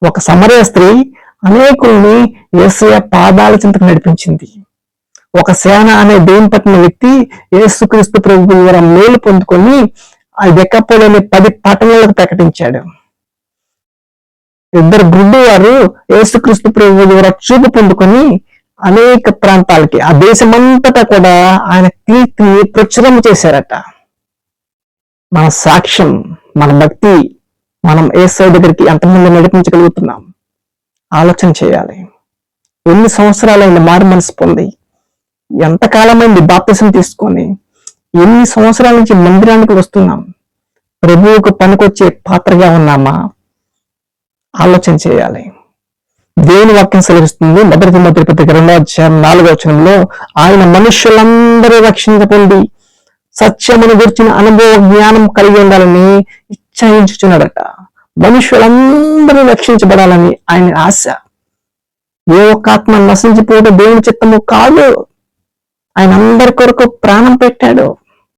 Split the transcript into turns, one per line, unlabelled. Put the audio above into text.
ఒక సమరయ స్త్రీ అనేకుల్ని యేసయ్య పాదాల చింతకు నడిపించింది. ఒక సేన అనే దేవుని పట్టిన వ్యక్తి యేసుక్రీస్తు ప్రభు ద్వారా మేలు పొందుకొని ఆ దెక్కపోలేని 10 పట్టణాలకు ప్రకటించాడు. 2 గుడ్డి వారు యేసుక్రీస్తు ప్రభు ద్వారా చూపు పొందుకొని అనేక ప్రాంతాలకి, ఆ దేశమంతటా కూడా ఆయన కీర్తిని ప్రచురం చేశారట. మన సాక్ష్యం, మన భక్తి, మనం యేసయ్య దగ్గరికి ఎంతమంది నడిపించగలుగుతున్నాం ఆలోచన చేయాలి. ఎన్ని సంవత్సరాలైంది మారు మనసు పొంది, ఎంతకాలమైంది బాప్తిసం తీసుకొని, ఎన్ని సంవత్సరాల నుంచి మందిరానికి వస్తున్నాం, ప్రభువుకు పనికొచ్చే పాత్రగా ఉన్నామా ఆలోచన చేయాలి. దేవుని వాక్యం సెలవిస్తుంది. 1 తిమోతి పత్రిక 2:4 ఆయన మనుష్యులందరూ రక్షించబడి సత్యమును గురించిన అనుభవ జ్ఞానం కలిగి ఉండాలని ఇచ్ఛయించుచున్నాడట. మనుష్యులందరూ రక్షించబడాలని ఆయన ఆశ. ఏ ఒక్క ఆత్మ నశించిపోవడం దేవుని చిత్తము కాదు. ఆయన అందరి కొరకు ప్రాణం పెట్టాడు.